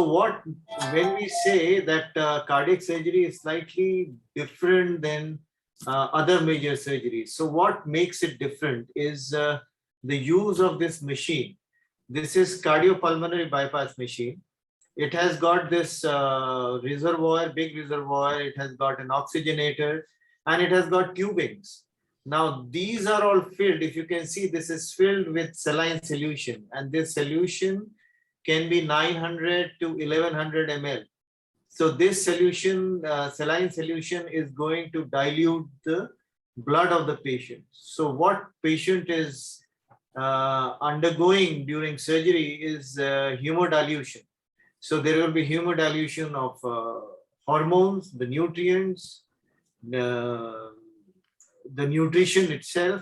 When we say that cardiac surgery is slightly different than other major surgeries, so what makes it different is the use of this machine. This is cardiopulmonary bypass machine. It has got this reservoir, big reservoir. It has got an oxygenator, and it has got tubings. Now, these are all filled. If you can see, this is filled with saline solution, and this solution can be 900 to 1100 ml. So this solution, saline solution, is going to dilute the blood of the patient. So what patient is undergoing during surgery is hemodilution. So there will be hemodilution of hormones, the nutrients, the nutrition itself,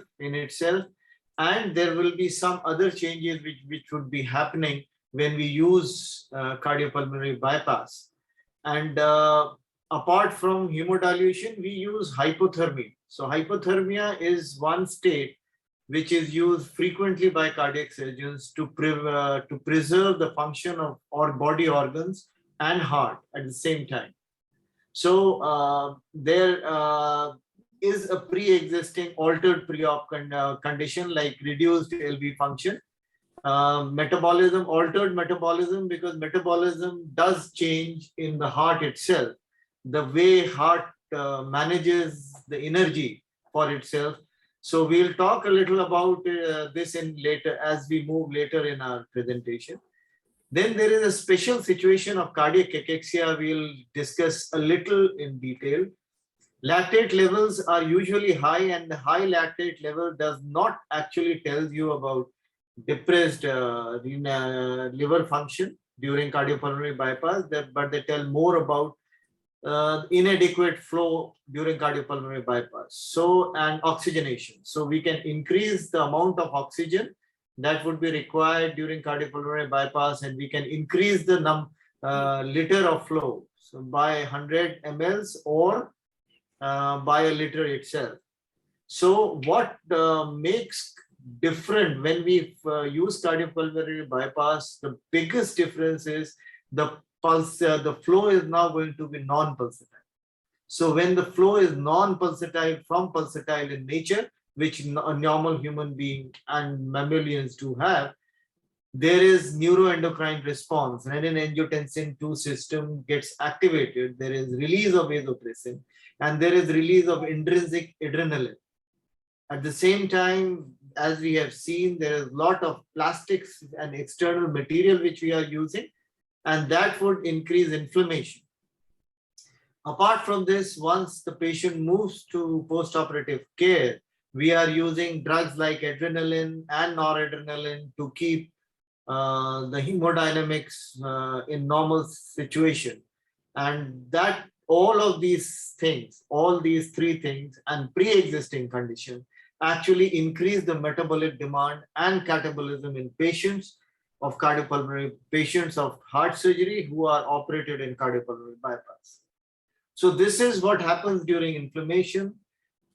and there will be some other changes which would be happening when we use cardiopulmonary bypass. And apart from hemodilution, we use hypothermia. So hypothermia is one state which is used frequently by cardiac surgeons to preserve the function of our body organs and heart at the same time. So there is a pre-existing altered pre-op condition like reduced LV function, metabolism, altered metabolism, because metabolism does change in the heart itself, the way heart manages the energy for itself. So we'll talk a little about this in later as we move later in our presentation. Then there is a special situation of cardiac cachexia. We'll discuss a little in detail. Lactate levels are usually high, and the high lactate level does not actually tell you about depressed liver function during cardiopulmonary bypass, but they tell more about inadequate flow during cardiopulmonary bypass. So, and oxygenation. So we can increase the amount of oxygen that would be required during cardiopulmonary bypass, and we can increase the liter of flow, so by 100 mLs or by a liter itself. So what makes different when we use cardiopulmonary bypass, the biggest difference is the pulse, the flow is now going to be non-pulsatile. So when the flow is non-pulsatile from pulsatile in nature, which a normal human being and mammalians do have, there is neuroendocrine response. Renin-angiotensin 2 system gets activated. There is release of vasopressin, and there is release of intrinsic adrenaline. At the same time, as we have seen, there is a lot of plastics and external material which we are using, and that would increase inflammation. Apart from this, once the patient moves to postoperative care, we are using drugs like adrenaline and noradrenaline to keep the hemodynamics in normal situation. And that all of these things, all these three things and pre-existing condition actually increase the metabolic demand and catabolism in patients of cardiopulmonary, patients of heart surgery who are operated in cardiopulmonary bypass. So this is what happens during inflammation.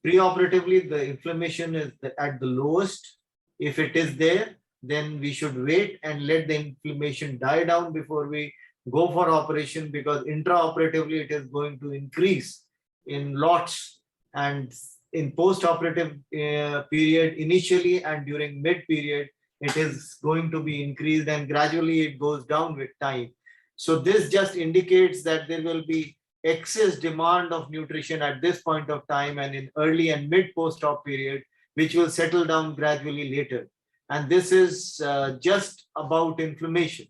Preoperatively, the inflammation is at the lowest. If it is there, then we should wait and let the inflammation die down before we go for operation, because intraoperatively it is going to increase in lots, and in post-operative period initially and during mid-period, it is going to be increased, and gradually it goes down with time. So this just indicates that there will be excess demand of nutrition at this point of time and in early and mid post-op period, which will settle down gradually later. And this is just about inflammation.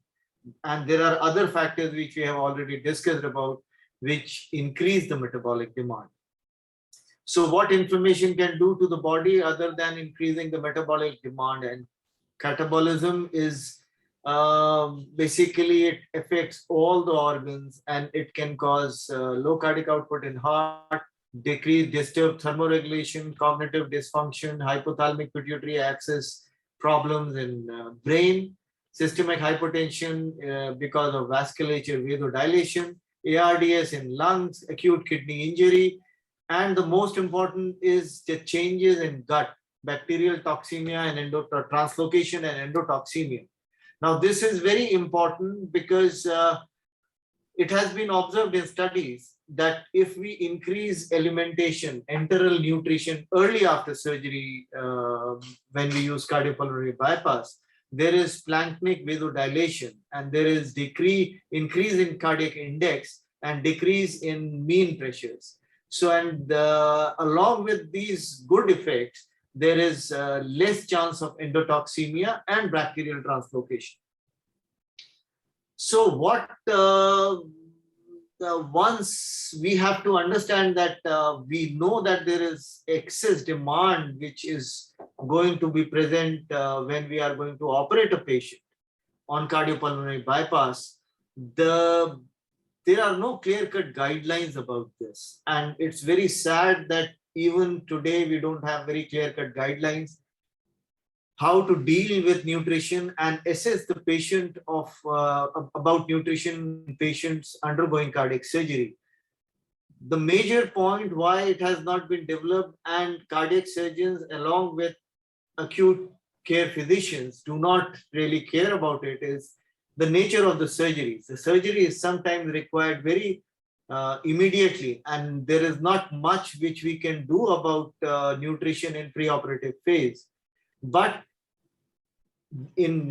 And there are other factors which we have already discussed about, which increase the metabolic demand. So what inflammation can do to the body other than increasing the metabolic demand and catabolism is basically it affects all the organs, and it can cause low cardiac output in heart, disturbed thermoregulation, cognitive dysfunction, hypothalamic pituitary axis problems in brain, systemic hypertension because of vasculature vasodilation, ARDS in lungs, acute kidney injury, and the most important is the changes in gut, bacterial toxemia and translocation and endotoxemia. Now, this is very important because it has been observed in studies that if we increase alimentation, enteral nutrition early after surgery, when we use cardiopulmonary bypass, there is planktonic vasodilation and there is increase in cardiac index and decrease in mean pressures. So, and along with these good effects, there is less chance of endotoxemia and bacterial translocation. So what once we have to understand that we know that there is excess demand which is going to be present when we are going to operate a patient on cardiopulmonary bypass, there are no clear-cut guidelines about this. And it's very sad that even today we don't have very clear-cut guidelines how to deal with nutrition and assess the patient of about nutrition in patients undergoing cardiac surgery. The major point why it has not been developed, and cardiac surgeons along with acute care physicians do not really care about it, is the nature of the surgeries. The surgery is sometimes required very immediately, and there is not much which we can do about nutrition in preoperative phase. But in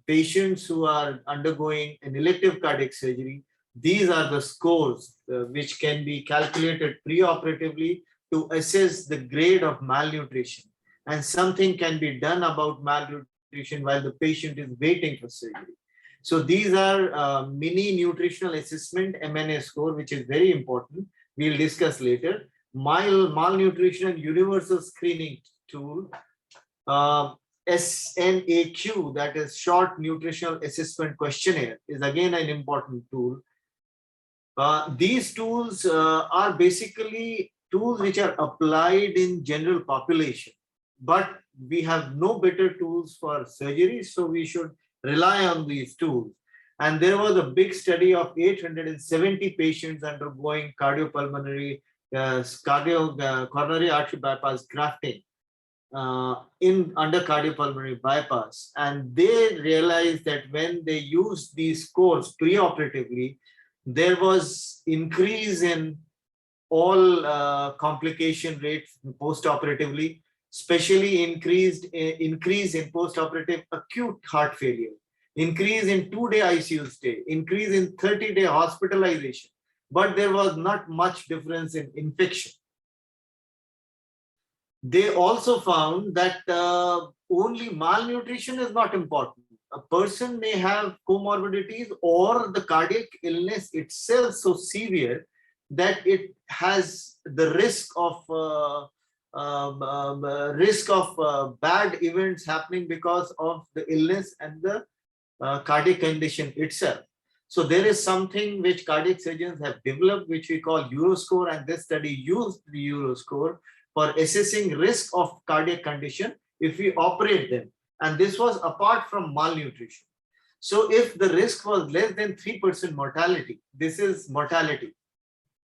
patients who are undergoing an elective cardiac surgery, these are the scores which can be calculated preoperatively to assess the grade of malnutrition. And something can be done about malnutrition while the patient is waiting for surgery. So these are mini nutritional assessment, MNA score, which is very important. We'll discuss later. Malnutrition universal screening tool, SNAQ, that is short nutritional assessment questionnaire, is again an important tool. These tools are basically tools which are applied in general population, but we have no better tools for surgery, so we should rely on these tools. And there was a big study of 870 patients undergoing cardiopulmonary coronary artery bypass grafting under cardiopulmonary bypass, and they realized that when they used these scores preoperatively, there was increase in all complication rates postoperatively, especially increase in postoperative acute heart failure, increase in 2-day ICU stay, increase in 30-day hospitalization, but there was not much difference in infection. They also found that only malnutrition is not important. A person may have comorbidities or the cardiac illness itself so severe that it has the risk of bad events happening because of the illness and the cardiac condition itself. So there is something which cardiac surgeons have developed, which we call Euroscore, and this study used the Euroscore for assessing risk of cardiac condition if we operate them. And this was apart from malnutrition. So if the risk was less than 3% mortality, this is mortality.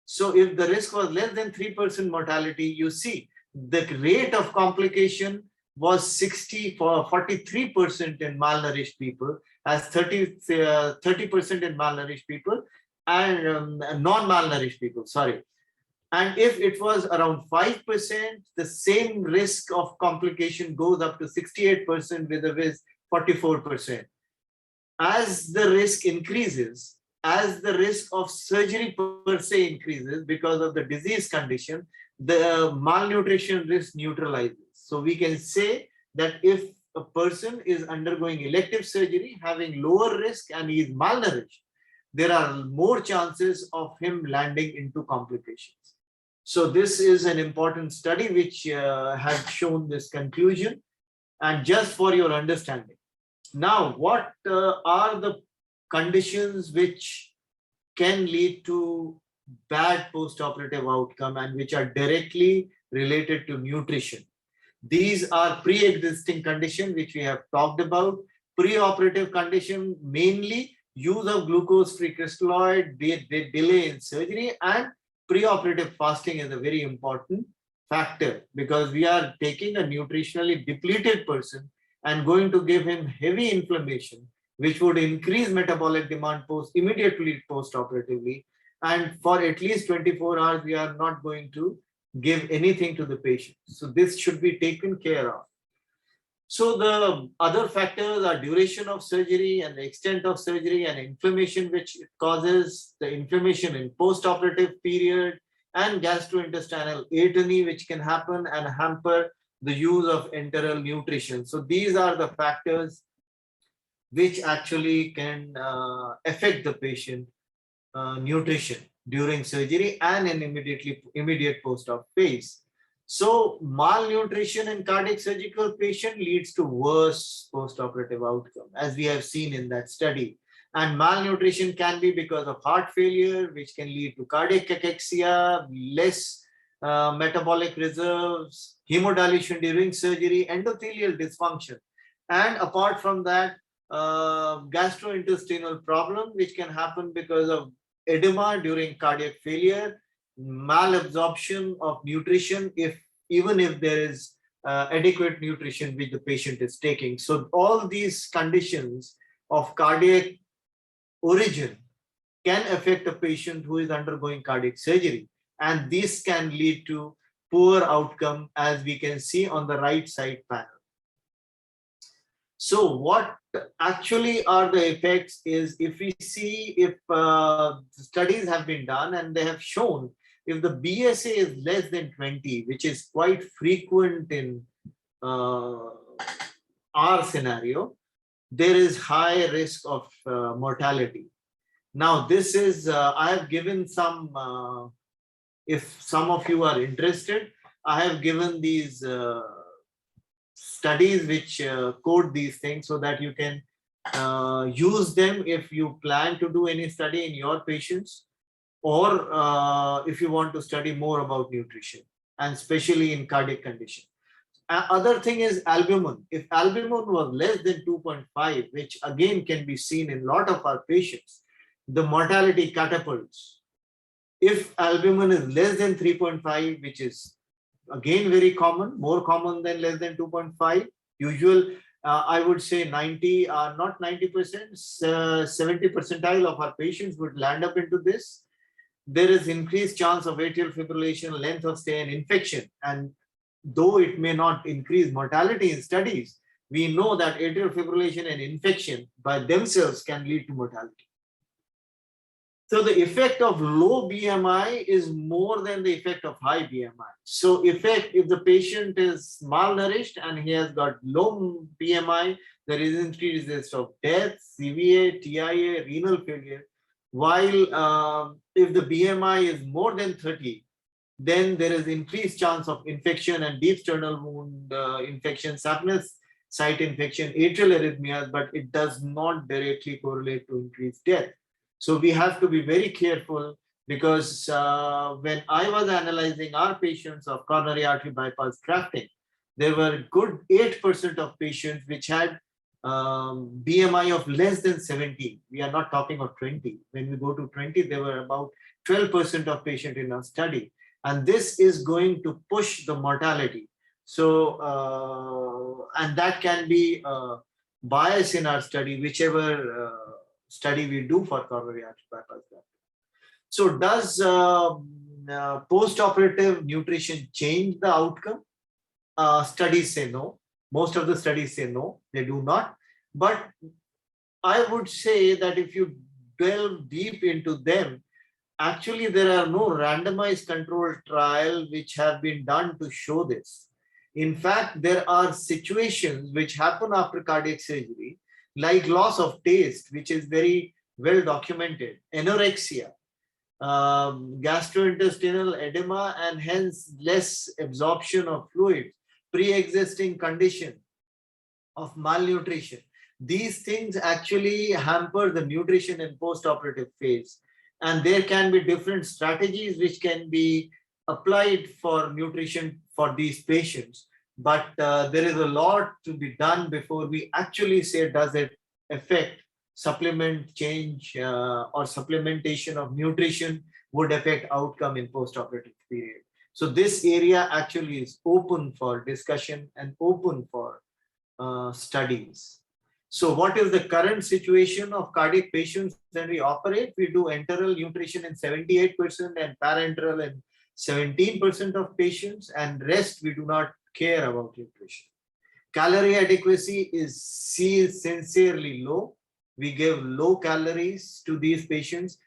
So if the risk was less than 3% mortality, you see the rate of complication was 43% in malnourished people, as 30% in malnourished people and non-malnourished people, sorry. And if it was around 5%, the same risk of complication goes up to 68% with a risk 44%. As the risk increases, as the risk of surgery per se increases because of the disease condition, the malnutrition risk neutralizes. So we can say that if a person is undergoing elective surgery, having lower risk and he is malnourished, there are more chances of him landing into complications. So this is an important study which has shown this conclusion. And just for your understanding, now what are the conditions which can lead to bad postoperative outcome and which are directly related to nutrition? These are pre-existing conditions which we have talked about. Pre-operative condition, mainly use of glucose-free crystalloid, delay in surgery, and preoperative fasting is a very important factor because we are taking a nutritionally depleted person and going to give him heavy inflammation which would increase metabolic demand immediately post-operatively. And for at least 24 hours, we are not going to give anything to the patient. So this should be taken care of. So the other factors are duration of surgery and the extent of surgery and inflammation which it causes, the inflammation in post-operative period, and gastrointestinal atony which can happen and hamper the use of enteral nutrition. So these are the factors which actually can affect the patient nutrition during surgery and in immediate post-op phase. So malnutrition in cardiac surgical patient leads to worse post-operative outcome, as we have seen in that study. And malnutrition can be because of heart failure, which can lead to cardiac cachexia, less metabolic reserves, hemodilution during surgery, endothelial dysfunction. And apart from that, gastrointestinal problem, which can happen because of edema during cardiac failure, malabsorption of nutrition, even if there is adequate nutrition which the patient is taking. So all these conditions of cardiac origin can affect a patient who is undergoing cardiac surgery, and this can lead to poor outcome, as we can see on the right side panel. So what actually are the effects is, if we see, if studies have been done and they have shown, if the BSA is less than 20, which is quite frequent in our scenario, there is high risk of mortality. Now this is, I have given some, if some of you are interested, I have given these studies which code these things so that you can use them if you plan to do any study in your patients, or if you want to study more about nutrition, and especially in cardiac condition. Other thing is albumin. If albumin was less than 2.5, which again can be seen in a lot of our patients, the mortality catapults. If albumin is less than 3.5, which is again very common, more common than less than 2.5, usual, I would say 90, not 90%, 70 percentile of our patients would land up into this. There is increased chance of atrial fibrillation, length of stay, and infection. And though it may not increase mortality in studies, we know that atrial fibrillation and infection by themselves can lead to mortality. So the effect of low BMI is more than the effect of high BMI. So if the patient is malnourished and he has got low BMI, there is increased risk of death, CVA, TIA, renal failure. While if the BMI is more than 30, then there is increased chance of infection and deep sternal wound infection, saphenous site infection, atrial arrhythmias, but it does not directly correlate to increased death. So we have to be very careful, because when I was analyzing our patients of coronary artery bypass grafting, there were good 8% of patients which had BMI of less than 17. We are not talking of 20. When we go to 20, there were about 12% of patients in our study. And this is going to push the mortality. So, and that can be bias in our study, whichever study we do for coronary artery bypass grafting. So does post-operative nutrition change the outcome? Studies say no. Most of the studies say no, they do not. But I would say that if you delve deep into them, actually there are no randomized controlled trial which have been done to show this. In fact, there are situations which happen after cardiac surgery, like loss of taste, which is very well documented, anorexia, gastrointestinal edema, and hence less absorption of fluids, pre-existing condition of malnutrition. These things actually hamper the nutrition in post-operative phase. And there can be different strategies which can be applied for nutrition for these patients. But there is a lot to be done before we actually say, does it affect supplement change or supplementation of nutrition would affect outcome in post-operative period. So this area actually is open for discussion and open for studies. So what is the current situation of cardiac patients when we operate? We do enteral nutrition in 78% and parenteral in 17% of patients, and rest we do not care about nutrition. Calorie adequacy is sincerely low. We give low calories to these patients.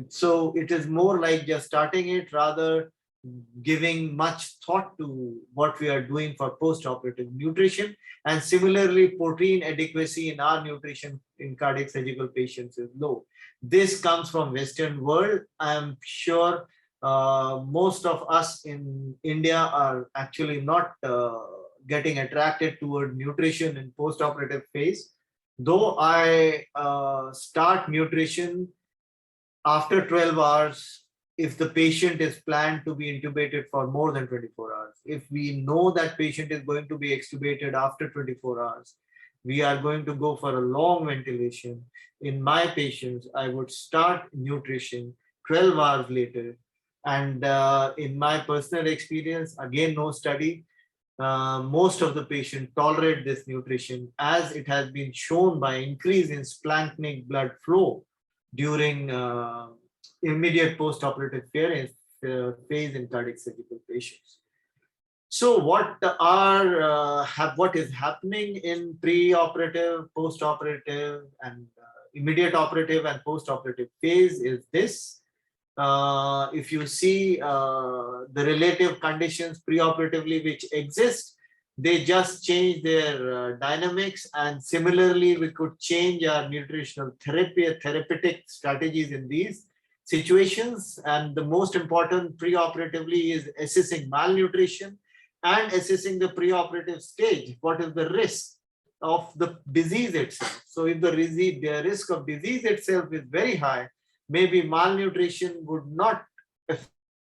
So it is more like just starting it rather giving much thought to what we are doing for post-operative nutrition. And similarly, protein adequacy in our nutrition in cardiac surgical patients is low. This comes from Western world. I'm sure most of us in India are actually not getting attracted toward nutrition in post-operative phase. Though I start nutrition after 12 hours, if the patient is planned to be intubated for more than 24 hours, if we know that patient is going to be extubated after 24 hours, we are going to go for a long ventilation. In my patients, I would start nutrition 12 hours later. And in my personal experience, again, no study, most of the patients tolerate this nutrition, as it has been shown by increase in splanchnic blood flow during immediate post-operative phase in cardiac surgical patients. So what is happening in pre-operative, post-operative, and immediate operative and post-operative phase is this. If you see the relative conditions preoperatively which exist, they just change their dynamics, and similarly we could change our nutritional therapeutic strategies in these situations. And the most important preoperatively is assessing malnutrition and assessing the preoperative stage. What is the risk of the disease itself? So if the risk of disease itself is very high, maybe malnutrition would not affect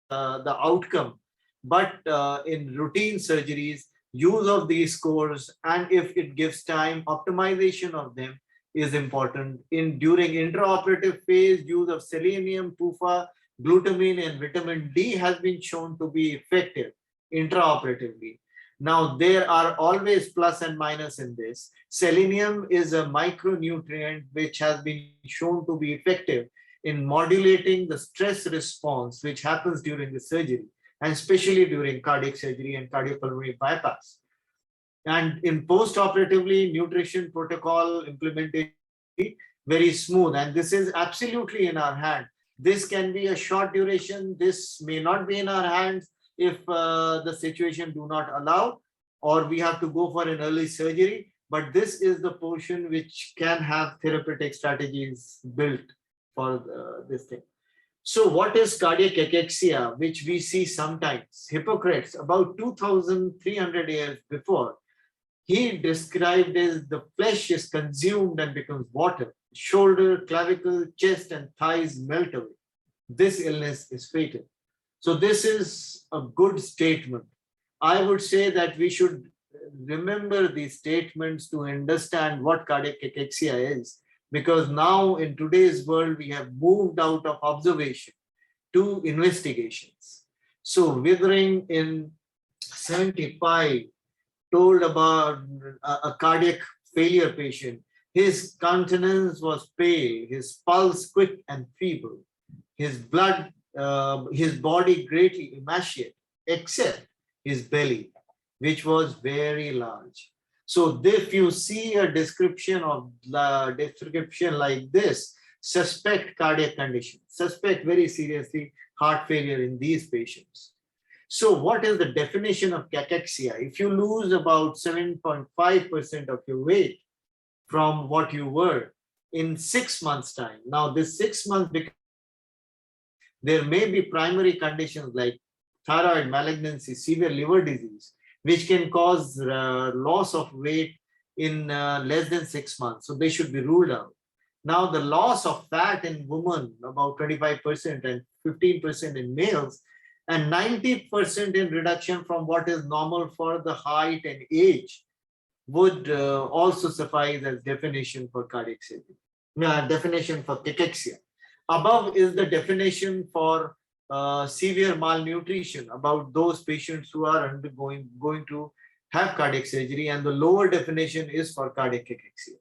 the outcome, but in routine surgeries, use of these scores, and if it gives time, optimization of them is important. During intraoperative phase, use of selenium, PUFA, glutamine, and vitamin D has been shown to be effective intraoperatively. Now, there are always plus and minus in this. Selenium is a micronutrient which has been shown to be effective in modulating the stress response which happens during the surgery, and especially during cardiac surgery and cardiopulmonary bypass. And in post-operatively, nutrition protocol implementation very smooth, and this is absolutely in our hand. This can be a short duration, this may not be in our hands if the situation do not allow, or we have to go for an early surgery, but this is the portion which can have therapeutic strategies built for this thing. So what is cardiac cachexia, which we see sometimes? Hippocrates, about 2,300 years before, he described as the flesh is consumed and becomes water. Shoulder, clavicle, chest, and thighs melt away. This illness is fatal. So this is a good statement. I would say that we should remember these statements to understand what cardiac cachexia is, because now in today's world, we have moved out of observation to investigations. So Withering in 75 told about a cardiac failure patient. His countenance was pale, his pulse quick and feeble, his body greatly emaciated, except his belly, which was very large. So if you see a description like this, suspect cardiac condition, suspect very seriously heart failure in these patients. So what is the definition of cachexia? If you lose about 7.5% of your weight from what you were in 6 months' time, now this 6 months, there may be primary conditions like thyroid malignancy, severe liver disease, which can cause loss of weight in less than 6 months. So they should be ruled out. Now, the loss of fat in women, about 25% and 15% in males, and 90% in reduction from what is normal for the height and age would also suffice as definition for cardiac surgery. Definition for cachexia. Above is the definition for severe malnutrition about those patients who are going to have cardiac surgery, and the lower definition is for cardiac cachexia.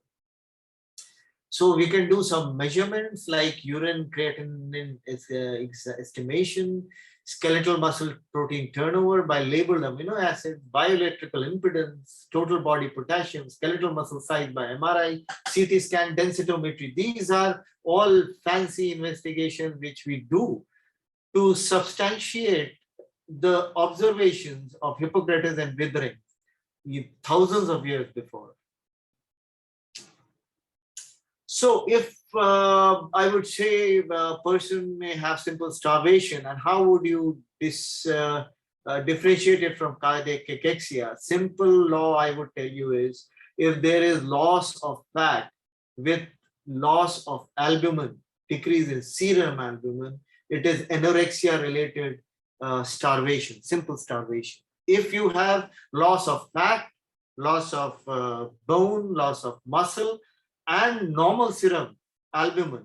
So we can do some measurements like urine creatinine estimation, skeletal muscle protein turnover by labeled amino acids, bioelectrical impedance, total body potassium, skeletal muscle size by MRI, CT scan, densitometry. These are all fancy investigations which we do to substantiate the observations of Hippocrates and Withering thousands of years before. So if I would say a person may have simple starvation, and how would you differentiate it from cardiac cachexia? Simple law I would tell you is, if there is loss of fat with loss of albumin, decrease in serum albumin, it is anorexia related starvation, simple starvation. If you have loss of fat, loss of bone, loss of muscle, and normal serum albumin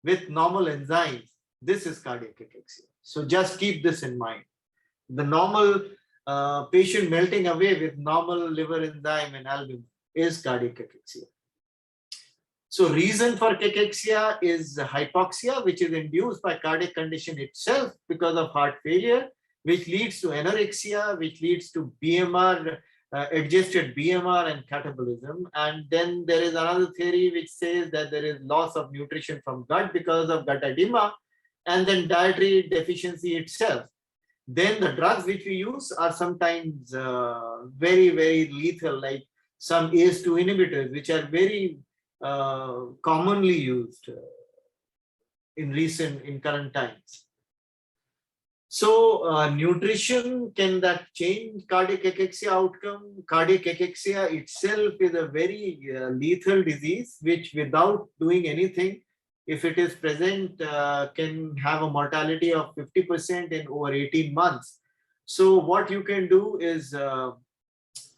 with normal enzymes, this is cardiac cachexia. So just keep this in mind. The normal patient melting away with normal liver enzyme and albumin is cardiac cachexia. So reason for cachexia is hypoxia, which is induced by cardiac condition itself because of heart failure, which leads to anorexia, which leads to BMR, adjusted BMR and catabolism. And then there is another theory which says that there is loss of nutrition from gut because of gut edema, and then dietary deficiency itself. Then the drugs which we use are sometimes very, very lethal, like some ACE2 inhibitors, which are very commonly used in current times. So nutrition, can that change cardiac cachexia outcome? Cardiac cachexia itself is a very lethal disease, which without doing anything, if it is present, can have a mortality of 50% in over 18 months. So what you can do is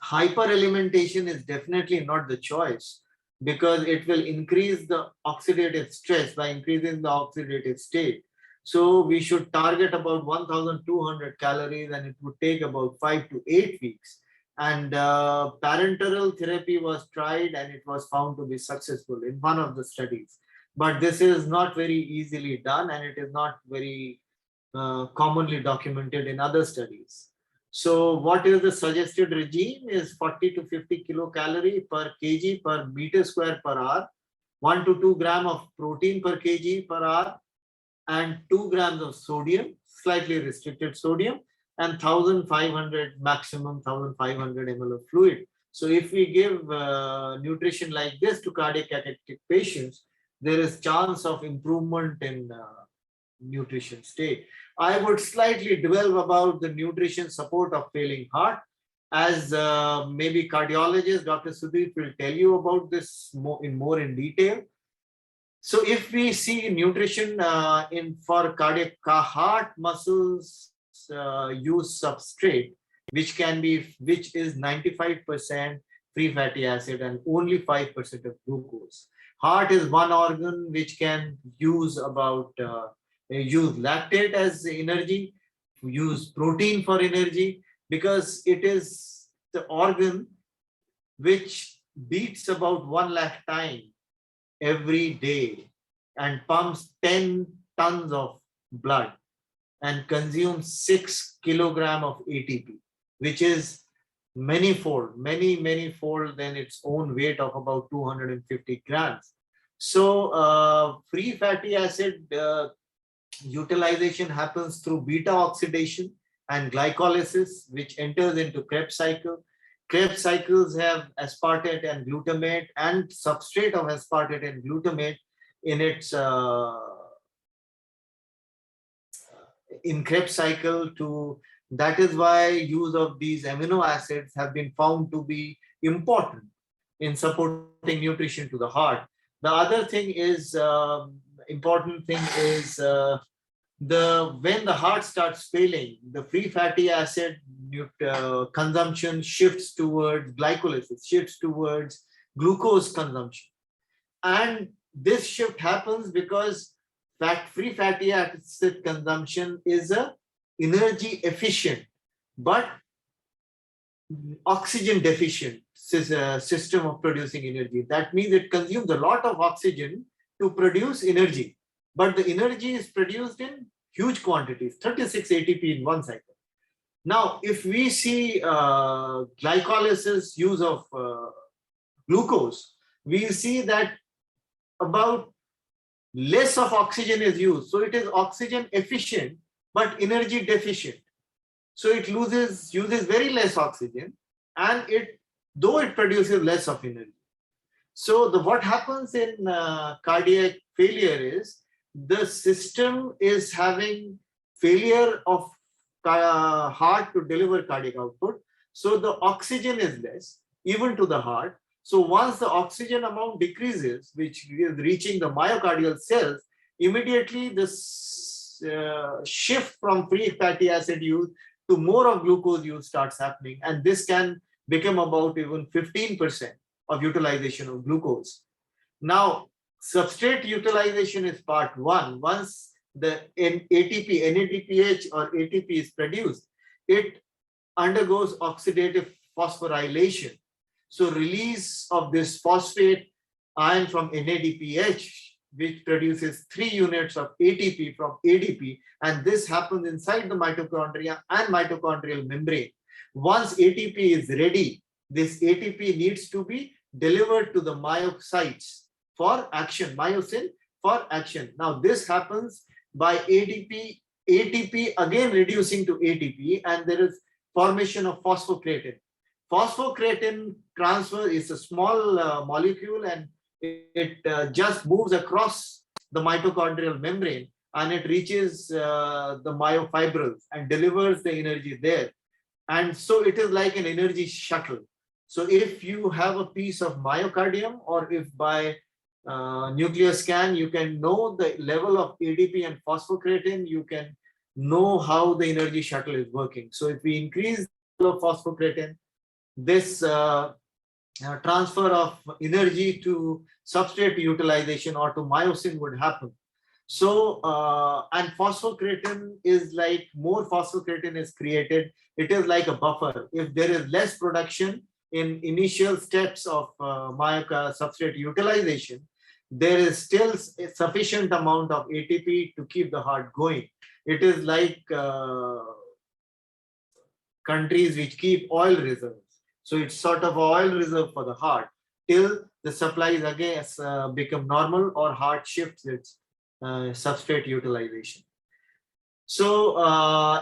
hyperalimentation is definitely not the choice, because it will increase the oxidative stress by increasing the oxidative state. So we should target about 1,200 calories, and it would take about 5 to 8 weeks. And parenteral therapy was tried, and it was found to be successful in one of the studies. But this is not very easily done, and it is not very commonly documented in other studies. So what is the suggested regime is 40 to 50 kilocalorie per kg per meter square per hour, 1 to 2 gram of protein per kg per hour, and 2 grams of sodium, slightly restricted sodium, and 1,500 maximum 1,500 ml of fluid. So if we give nutrition like this to cardiac cachectic patients, there is chance of improvement in nutrition state. I would slightly delve about the nutrition support of failing heart, as maybe cardiologist Dr. Sudeep will tell you about this more in detail. So if we see nutrition for cardiac heart muscles use substrate, which is 95% free fatty acid and only 5% of glucose. Heart is one organ which can use use lactate as energy, use protein for energy, because it is the organ which beats about 1 lakh times every day and pumps 10 tons of blood and consumes 6 kilogram of ATP, which is many fold than its own weight of about 250 grams. So free fatty acid utilization happens through beta oxidation and glycolysis, which enters into Krebs cycle. Krebs cycles have aspartate and glutamate and substrate of aspartate and glutamate in its in Krebs cycle to. That is why use of these amino acids have been found to be important in supporting nutrition to the heart. The other thing is important thing is when the heart starts failing, the free fatty acid consumption shifts towards glycolysis, shifts towards glucose consumption. And this shift happens because free fatty acid consumption is a energy efficient but oxygen deficient. system of producing energy. That means it consumes a lot of oxygen to produce energy, but the energy is produced in huge quantities, 36 ATP in one cycle. Now, if we see glycolysis use of glucose, we see that about less of oxygen is used. So it is oxygen efficient, but energy deficient. So it uses very less oxygen, and though it produces less of energy. So what happens in cardiac failure is the system is having failure of heart to deliver cardiac output. So the oxygen is less, even to the heart. So once the oxygen amount decreases, which is reaching the myocardial cells, immediately this shift from free fatty acid use to more of glucose use starts happening. And this can become about even 15% of utilization of glucose. Now, substrate utilization is part one. Once the ATP, NADPH or ATP is produced, it undergoes oxidative phosphorylation. So release of this phosphate ion from NADPH, which produces 3 units of ATP from ADP, and this happens inside the mitochondria and mitochondrial membrane. Once ATP is ready, this ATP needs to be delivered to the myocytes for action, myosin for action. Now this happens by ATP again reducing to ATP, and there is formation of phosphocreatine. Phosphocreatine transfer is a small molecule, and it just moves across the mitochondrial membrane, and it reaches the myofibrils and delivers the energy there. And so it is like an energy shuttle. So if you have a piece of myocardium, or if by nuclear scan you can know the level of ADP and phosphocreatine, you can know how the energy shuttle is working. So if we increase the level of phosphocreatine, this transfer of energy to substrate utilization or to myosin would happen. So, and phosphocreatine is like, more phosphocreatine is created. It is like a buffer. If there is less production in initial steps of substrate utilization, there is still a sufficient amount of ATP to keep the heart going. It is like countries which keep oil reserves. So it's sort of oil reserve for the heart till the supplies again become normal or heart shifts its substrate utilization. So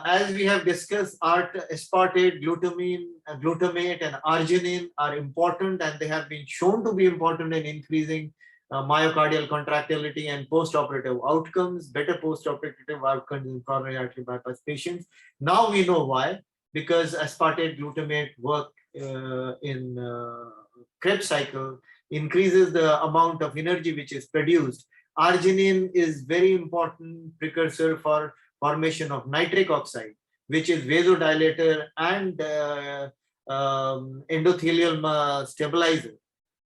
as we have discussed, aspartate, glutamate and arginine are important, and they have been shown to be important in increasing myocardial contractility and postoperative outcomes, better postoperative outcomes in coronary artery bypass patients. Now we know why, because aspartate, glutamate work in Krebs cycle, increases the amount of energy which is produced. Arginine is very important precursor for formation of nitric oxide, which is vasodilator and endothelial stabilizer.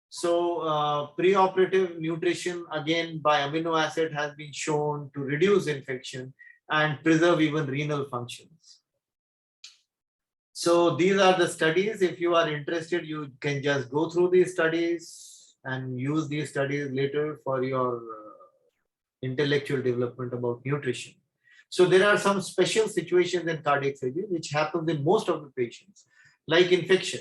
So preoperative nutrition, again by amino acid, has been shown to reduce infection and preserve even renal functions. So these are the studies. If you are interested, you can just go through these studies and use these studies later for your intellectual development about nutrition. So there are some special situations in cardiac surgery which happens in most of the patients, like infection.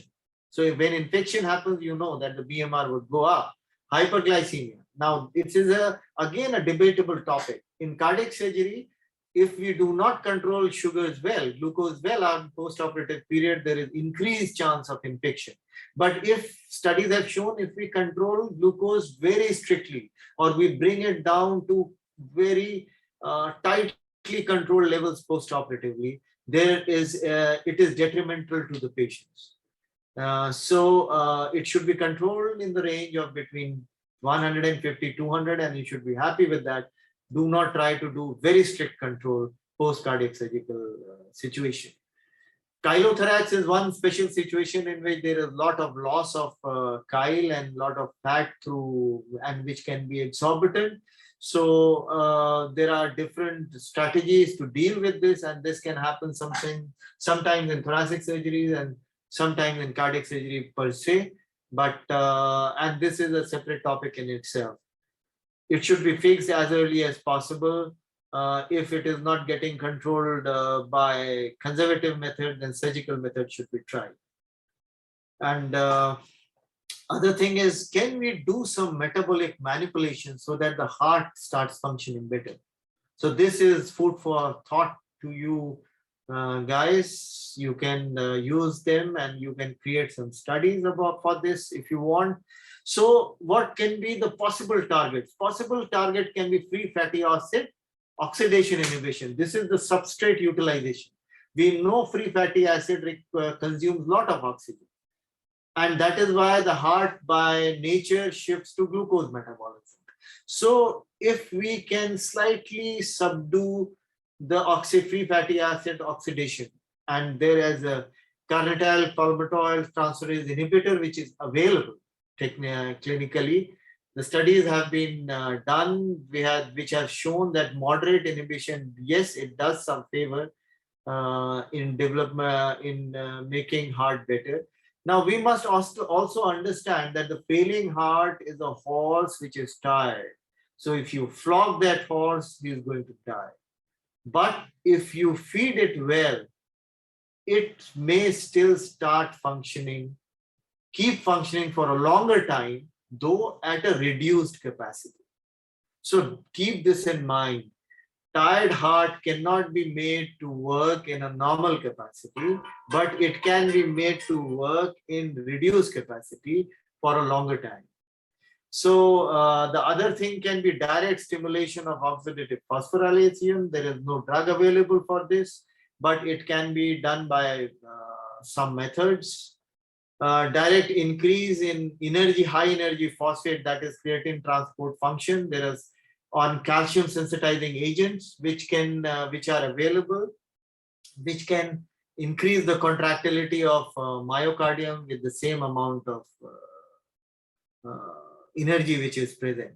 So when infection happens, you know that the BMR would go up. Hyperglycemia. Now, this is again a debatable topic. In cardiac surgery, if we do not control sugars well, glucose well on post-operative period, there is increased chance of infection. But if studies have shown, if we control glucose very strictly, or we bring it down to very tightly controlled levels post-operatively, it is detrimental to the patients. So it should be controlled in the range of between 150, 200, and you should be happy with that. Do not try to do very strict control post-cardiac surgical situation. Chylothorax is one special situation in which there is a lot of loss of chyle and lot of fat through, and which can be exorbitant. So there are different strategies to deal with this, and this can happen sometimes in thoracic surgeries and sometimes in cardiac surgery per se. but and this is a separate topic in itself. It should be fixed as early as possible. If it is not getting controlled by conservative method, then surgical method should be tried. And other thing is, can we do some metabolic manipulation so that the heart starts functioning better? So this is food for thought to you guys. You can use them and you can create some studies about for this if you want. So what can be the possible targets? Possible target can be free fatty acid oxidation inhibition. This is the substrate utilization. We know free fatty acid consumes a lot of oxygen. And that is why the heart by nature shifts to glucose metabolism. So if we can slightly subdue the free fatty acid oxidation, and there is a carnitine palmitoyl transferase inhibitor which is available clinically. The studies have been done, which have shown that moderate inhibition, yes, it does some favor in development, in making heart better. Now we must also understand that the failing heart is a horse which is tired. So if you flog that horse, he is going to die. But if you feed it well, it may still start functioning, keep functioning for a longer time, though at a reduced capacity. So keep this in mind. Tired heart cannot be made to work in a normal capacity, but it can be made to work in reduced capacity for a longer time. So the other thing can be direct stimulation of oxidative phosphorylation. There is no drug available for this, but it can be done by some methods. Direct increase in energy, high energy phosphate, that is creatine transport function. There is on calcium sensitizing agents which are available, which can increase the contractility of myocardium with the same amount of energy which is present.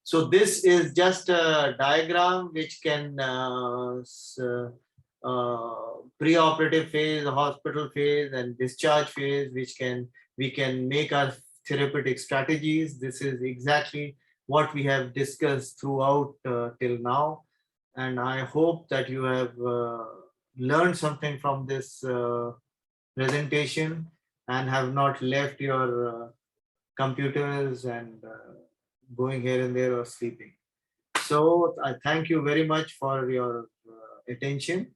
So this is just a diagram which can preoperative phase, hospital phase, and discharge phase, which we can make our therapeutic strategies. This is exactly what we have discussed throughout till now, and I hope that you have learned something from this presentation and have not left your computers and going here and there or sleeping. So I thank you very much for your attention.